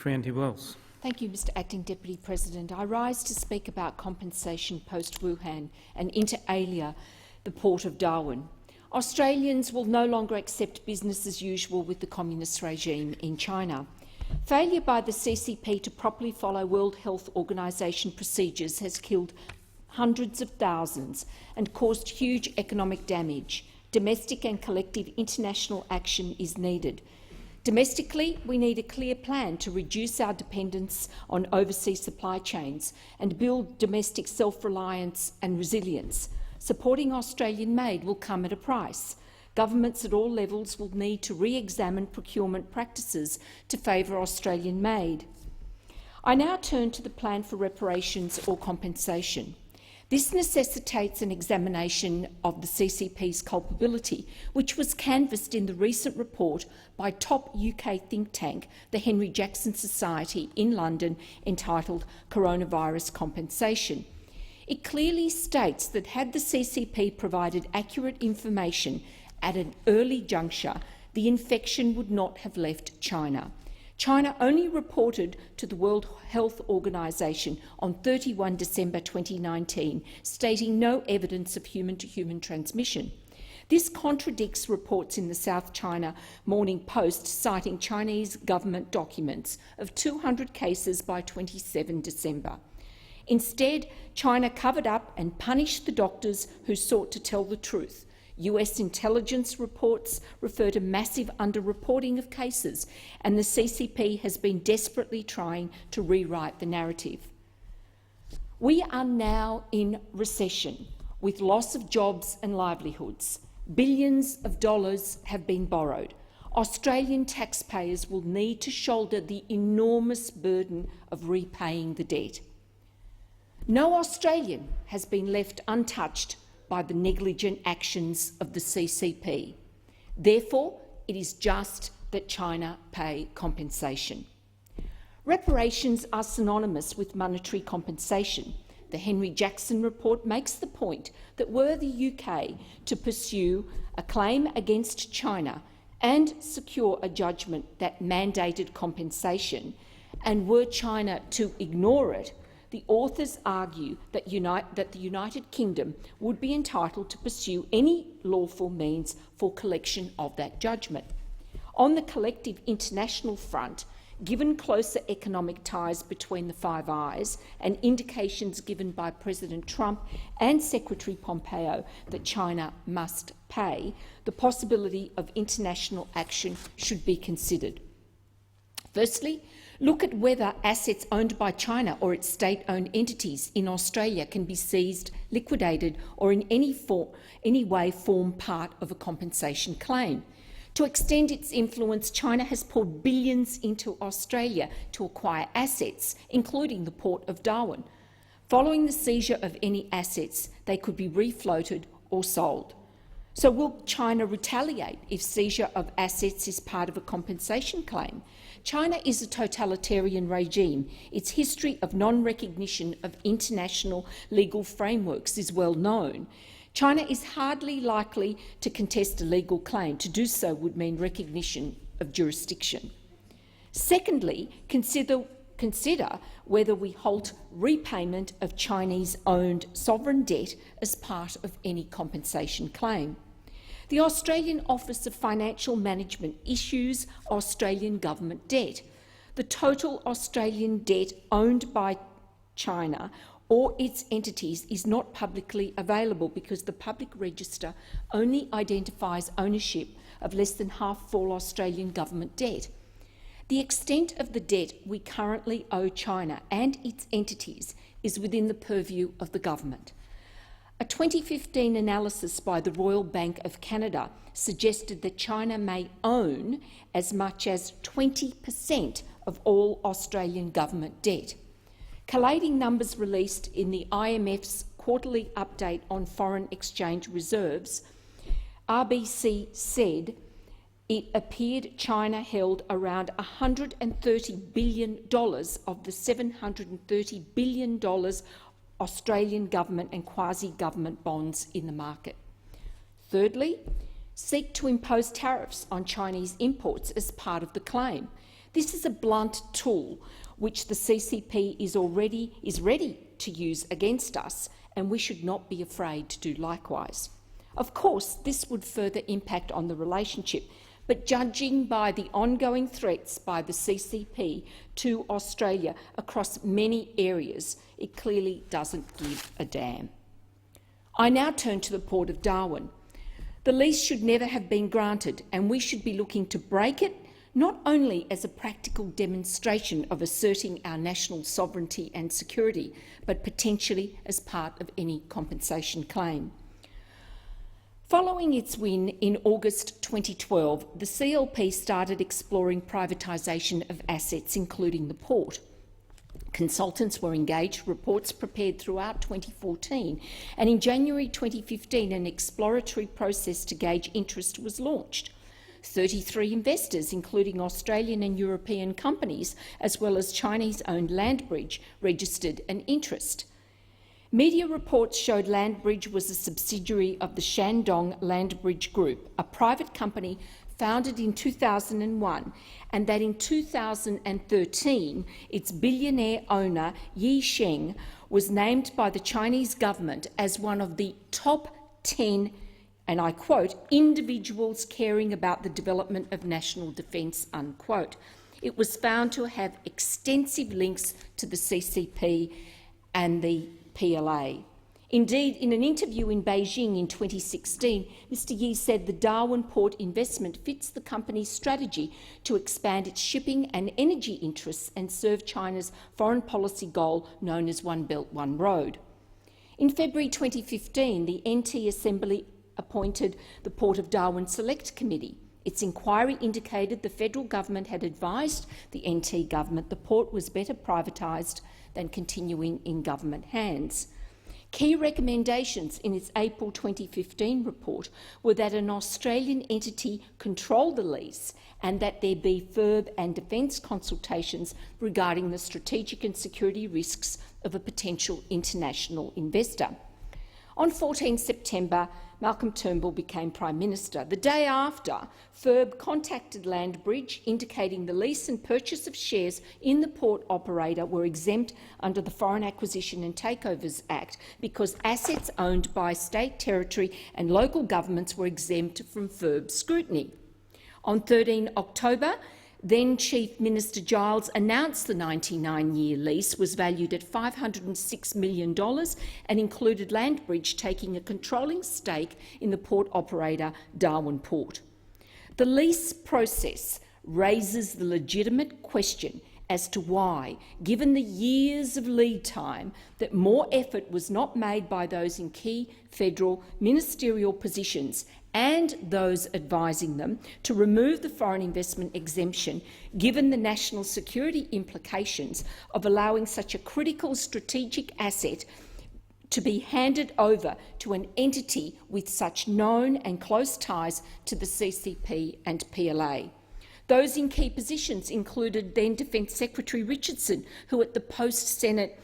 Fierravanti-Wells. Thank you, Mr Acting Deputy President. I rise to speak about compensation post-Wuhan and inter alia the port of Darwin. Australians will no longer accept business as usual with the communist regime in China. Failure by the CCP to properly follow World Health Organization procedures has killed hundreds of thousands and caused huge economic damage. Domestic and collective international action is needed. Domestically, we need a clear plan to reduce our dependence on overseas supply chains and build domestic self-reliance and resilience. Supporting Australian-made will come at a price. Governments at all levels will need to re-examine procurement practices to favour Australian-made. I now turn to the plan for reparations or compensation. This necessitates an examination of the CCP's culpability, which was canvassed in the recent report by top UK think tank, the Henry Jackson Society in London, entitled Coronavirus Compensation. It clearly states that had the CCP provided accurate information at an early juncture, the infection would not have left China. China only reported to the World Health Organization on 31 December 2019, stating no evidence of human-to-human transmission. This contradicts reports in the South China Morning Post citing Chinese government documents of 200 cases by 27 December. Instead, China covered up and punished the doctors who sought to tell the truth. US intelligence reports refer to massive underreporting of cases, and the CCP has been desperately trying to rewrite the narrative. We are now in recession, with loss of jobs and livelihoods. Billions of dollars have been borrowed. Australian taxpayers will need to shoulder the enormous burden of repaying the debt. No Australian has been left untouched by the negligent actions of the CCP. Therefore, it is just that China pay compensation. Reparations are synonymous with monetary compensation. The Henry Jackson report makes the point that were the UK to pursue a claim against China and secure a judgment that mandated compensation, and were China to ignore it, the authors argue that the United Kingdom would be entitled to pursue any lawful means for collection of that judgment. On the collective international front, given closer economic ties between the Five Eyes and indications given by President Trump and Secretary Pompeo that China must pay, the possibility of international action should be considered. Firstly, look at whether assets owned by China or its state-owned entities in Australia can be seized, liquidated or in any way form part of a compensation claim. To extend its influence, China has poured billions into Australia to acquire assets, including the port of Darwin. Following the seizure of any assets, they could be refloated or sold. So will China retaliate if seizure of assets is part of a compensation claim? China is a totalitarian regime. Its history of non-recognition of international legal frameworks is well known. China is hardly likely to contest a legal claim. To do so would mean recognition of jurisdiction. Secondly, consider whether we halt repayment of Chinese-owned sovereign debt as part of any compensation claim. The Australian Office of Financial Management issues Australian government debt. The total Australian debt owned by China or its entities is not publicly available because the public register only identifies ownership of less than half all Australian government debt. The extent of the debt we currently owe China and its entities is within the purview of the government. A 2015 analysis by the Royal Bank of Canada suggested that China may own as much as 20% of all Australian government debt. Collating numbers released in the IMF's quarterly update on foreign exchange reserves, RBC said it appeared China held around $130 billion of the $730 billion Australian government and quasi-government bonds in the market. Thirdly, seek to impose tariffs on Chinese imports as part of the claim. This is a blunt tool which the CCP is ready to use against us, and we should not be afraid to do likewise. Of course, this would further impact on the relationship, but judging by the ongoing threats by the CCP to Australia across many areas, it clearly doesn't give a damn. I now turn to the Port of Darwin. The lease should never have been granted, and we should be looking to break it, not only as a practical demonstration of asserting our national sovereignty and security, but potentially as part of any compensation claim. Following its win in August 2012, the CLP started exploring privatisation of assets, including the port. Consultants were engaged, reports prepared throughout 2014, and in January 2015 an exploratory process to gauge interest was launched. 33 investors, including Australian and European companies, as well as Chinese-owned Landbridge, registered an interest. Media reports showed Landbridge was a subsidiary of the Shandong Landbridge Group, a private company founded in 2001, and that in 2013 its billionaire owner Yi Sheng was named by the Chinese government as one of the top 10, and I quote, individuals caring about the development of national defence, unquote. It was found to have extensive links to the CCP and the PLA. Indeed, in an interview in Beijing in 2016, Mr Yi said the Darwin port investment fits the company's strategy to expand its shipping and energy interests and serve China's foreign policy goal known as One Belt, One Road. In February 2015, the NT Assembly appointed the Port of Darwin Select Committee. Its inquiry indicated the federal government had advised the NT government the port was better privatised than continuing in government hands. Key recommendations in its April 2015 report were that an Australian entity control the lease and that there be FIRB and defence consultations regarding the strategic and security risks of a potential international investor. On 14 September, Malcolm Turnbull became Prime Minister. The day after, FIRB contacted Landbridge, indicating the lease and purchase of shares in the port operator were exempt under the Foreign Acquisition and Takeovers Act because assets owned by state, territory and local governments were exempt from FIRB scrutiny. On 13 October, then Chief Minister Giles announced the 99-year lease was valued at $506 million and included Landbridge taking a controlling stake in the port operator Darwin Port. The lease process raises the legitimate question as to why, given the years of lead time, that more effort was not made by those in key federal ministerial positions and those advising them to remove the foreign investment exemption, given the national security implications of allowing such a critical strategic asset to be handed over to an entity with such known and close ties to the CCP and PLA. Those in key positions included then Defence Secretary Richardson, who at the post-lease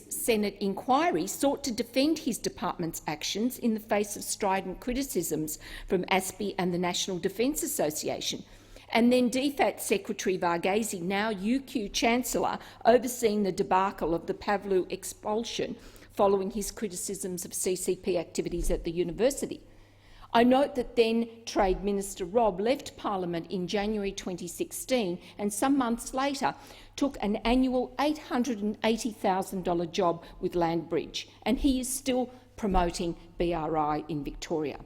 Senate inquiry sought to defend his department's actions in the face of strident criticisms from ASPI and the National Defence Association. And then DFAT Secretary Varghese, now UQ Chancellor, overseeing the debacle of the Pavlou expulsion following his criticisms of CCP activities at the university. I note that then Trade Minister Robb left Parliament in January 2016 and some months later took an annual $880,000 job with Landbridge, and he is still promoting BRI in Victoria.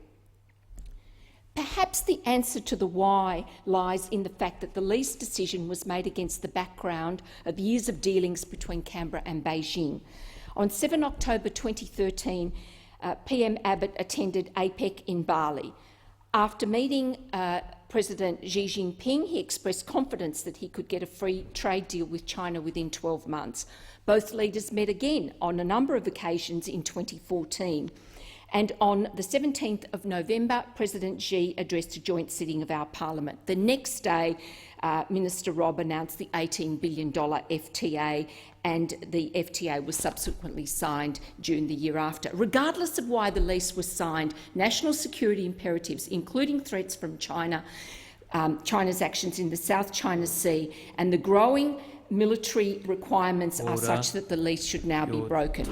Perhaps the answer to the why lies in the fact that the lease decision was made against the background of years of dealings between Canberra and Beijing. On 7 October 2013, PM Abbott attended APEC in Bali. After meeting President Xi Jinping, he expressed confidence that he could get a free trade deal with China within 12 months. Both leaders met again on a number of occasions in 2014. And on the 17th of November, President Xi addressed a joint sitting of our parliament. The next day, Minister Robb announced the $18 billion FTA, and the FTA was subsequently signed June the year after. Regardless of why the lease was signed, national security imperatives, including threats from China, China's actions in the South China Sea, and the growing military requirements are such that the lease should now be broken.